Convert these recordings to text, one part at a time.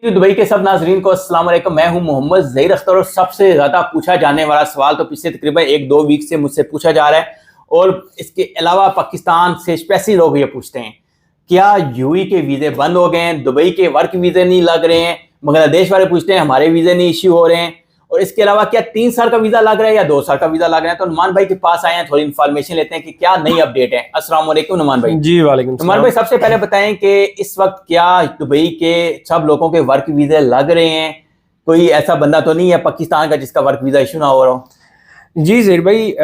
Dubai के सब नाजरीन को अस्सलाम वालेकुम। मैं हूं मोहम्मद ज़हीर अख्तर और सबसे ज़्यादा पूछा जाने वाला सवाल तो पिछले तकरीबन 1-2 वीक से मुझसे पूछा जा रहा है और इसके अलावा पाकिस्तान से स्पेशली लोग ये पूछते हैं, क्या यूएई के वीज़े बंद हो गए हैं, दुबई के वर्क वीज़े नहीं लग रहे हैं। बांग्लादेश वाले पूछते हैं हमारे वीज़े नहीं इश्यू हो रहे हैं और इसके अलावा क्या 3 साल का वीज़ा लग रहा है या 2 साल का वीज़ा लग रहा है। तो नुमान भाई के पास आए हैं, थोड़ी इन्फॉर्मेशन लेते हैं कि क्या नई अपडेट है। अस्सलाम वालेकुम नुमान भाई। जी वालेकुम नुमान भाई, सबसे पहले बताएं कि इस वक्त क्या दुबई के सब लोगों के वर्क वीज़े लग रहे हैं? कोई ऐसा बंदा तो नहीं है पाकिस्तान का जिसका वर्क वीज़ा इशू ना हो रहा हो? जी ज़हीर भाई,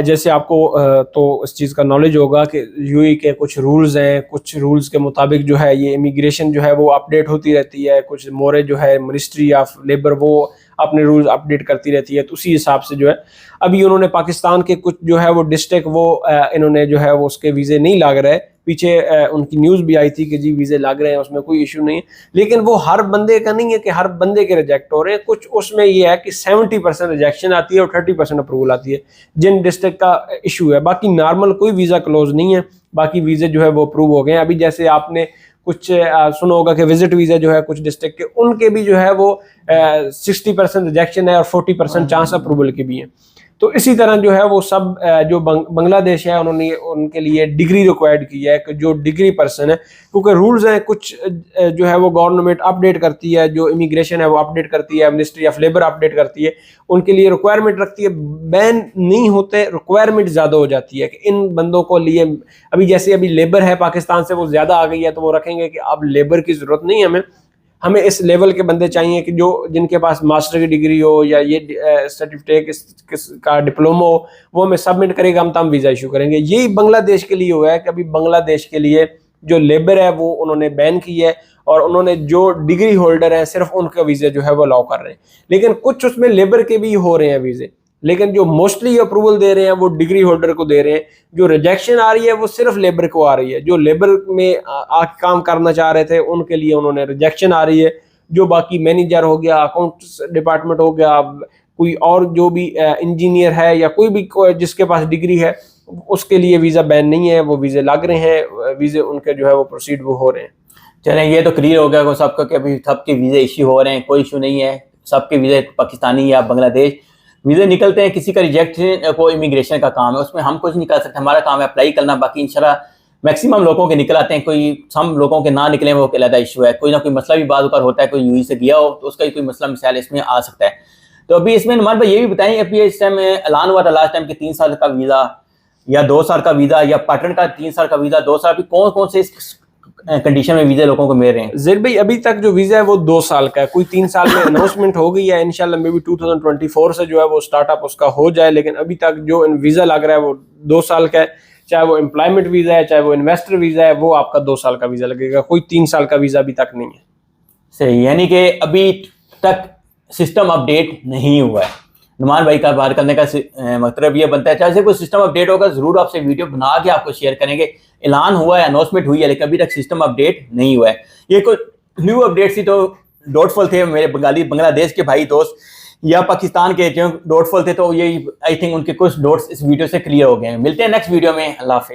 जैसे आपको तो इस चीज़ का नॉलेज होगा कि यूएई के कुछ रूल्स हैं। कुछ रूल्स के मुताबिक जो है ये इमिग्रेशन जो है वो अपडेट होती रहती है। कुछ मोरे जो है मिनिस्ट्री ऑफ लेबर वो अपने रूल्स अपडेट करती रहती है। तो उसी हिसाब से जो है अभी उन्होंने पाकिस्तान के कुछ जो है वो डिस्ट्रिक्ट वो इन्होंने जो है वो उसके वीज़े नहीं लग रहे। पीछे उनकी न्यूज़ भी आई थी कि जी वीज़े लग रहे हैं, उसमें कोई इशू नहीं है। लेकिन वो हर बंदे का नहीं है कि हर बंदे के रिजेक्ट हो रहे हैं। कुछ उसमें ये है कि 70% रिजेक्शन आती है और 30% अप्रूवल आती है जिन डिस्ट्रिक्ट का इशू है। बाकी नॉर्मल कोई वीज़ा क्लोज नहीं है, बाकी वीज़े जो है वो अप्रूव हो गए हैं। अभी जैसे आपने कुछ सुना होगा कि विजिट वीज़ा जो है कुछ डिस्ट्रिक्ट के उनके भी जो है वो 60% रिजेक्शन है और 40% चांस अप्रूवल के भी हैं। तो इसी तरह जो है वो सब जो बांग्लादेश है उन्होंने उनके लिए डिग्री रिक्वायर्ड की है कि जो डिग्री पर्सन है, क्योंकि रूल्स हैं कुछ जो है वो गवर्नमेंट अपडेट करती है, जो इमिग्रेशन है वो अपडेट करती है, मिनिस्ट्री ऑफ लेबर अपडेट करती है, उनके लिए रिक्वायरमेंट रखती है। बैन नहीं होते, रिक्वायरमेंट ज़्यादा हो जाती है कि इन बंदों को लिए अभी जैसे अभी लेबर है पाकिस्तान से वो ज़्यादा आ गई है, तो वो रखेंगे कि अब लेबर की ज़रूरत नहीं है, हमें इस लेवल के बंदे चाहिए कि जो जिनके पास मास्टर की डिग्री हो या ये सर्टिफिकेट का डिप्लोमा हो, वो हमें सबमिट करेगा, हम तब वीज़ा इशू करेंगे। यही बांग्लादेश के लिए हुआ है कि अभी बांग्लादेश के लिए जो लेबर है वो उन्होंने बैन की है और उन्होंने जो डिग्री होल्डर हैं सिर्फ उनका वीज़ा जो है वो अलाउ कर रहे हैं। लेकिन कुछ उसमें लेबर के भी हो रहे हैं वीज़े, लेकिन जो मोस्टली अप्रूवल दे रहे हैं वो डिग्री होल्डर को दे रहे हैं। जो रिजेक्शन आ रही है वो सिर्फ लेबर को आ रही है। जो लेबर में आके काम करना चाह रहे थे उनके लिए उन्होंने रिजेक्शन आ रही है। जो बाकी मैनेजर हो गया, अकाउंट्स डिपार्टमेंट हो गया, कोई और जो भी इंजीनियर है या कोई भी जिसके पास डिग्री है उसके लिए वीज़ा बैन नहीं है, वो वीज़े लग रहे हैं, वीज़े उनके जो है वो प्रोसीड वो हो रहे हैं। चलें, ये तो क्लियर हो गया सबका कि अभी सबके वीज़े इशू हो रहे हैं, कोई इशू नहीं है। सबके वीज़े पाकिस्तानी या बांग्लादेश वीज़े निकलते हैं। किसी का रिजेक्शन को इमिग्रेशन का काम है, उसमें हम कुछ नहीं कर सकते। हमारा काम है अप्लाई करना। बाकी इंशाल्लाह मैक्सिमम लोगों के निकल आते हैं। कोई हम लोगों के ना निकले वो अलग इशू है। कोई ना कोई मसला भी बाद ऊपर होता है, कोई यूएई से गया हो तो उसका भी कोई मसला मिसाल इसमें आ सकता है। तो अभी इसमें नुमान भाई ये भी बताएं, अभी इस टाइम ऐलान हुआ था लास्ट टाइम कि 3 साल का वीज़ा या 2 साल का वीज़ा या पार्टनर का 3 साल का वीज़ा 2 साल, अभी कौन कौन से इस कंडीशन में वीज़े लोगों को मिल रहे हैं? ज़हीर भाई, अभी तक जो वीज़ा है वो 2 साल का है। कोई 3 साल में अनाउंसमेंट हो गई है, इंशाल्लाह मे बी 2024 से जो है वो स्टार्टअप उसका हो जाए। लेकिन अभी तक जो वीज़ा लग रहा है वो 2 साल का है। चाहे वो एम्प्लॉयमेंट वीज़ा है, चाहे वो इन्वेस्टर वीज़ा है, वो आपका 2 साल का वीज़ा लगेगा। कोई 3 साल का वीज़ा अभी तक नहीं है। सही, यानी कि अभी तक सिस्टम अपडेट नहीं हुआ है। नुमान भाई का बात करने का मतलब ये बनता है, चाहे कोई सिस्टम अपडेट होगा ज़रूर आपसे वीडियो बना के आपको शेयर करेंगे। ऐलान हुआ है, अनाउंसमेंट हुई है, लेकिन अभी तक सिस्टम अपडेट नहीं हुआ है। ये कोई न्यू अपडेट थी तो डाउटफुल थे मेरे बांग्लादेश के भाई दोस्त या पाकिस्तान के जो डाउटफुल थे, तो ये आई थिंक उनके कुछ डाउट्स इस वीडियो से क्लियर हो गए हैं। मिलते हैं नेक्स्ट वीडियो में। अल्लाह हाफिज़।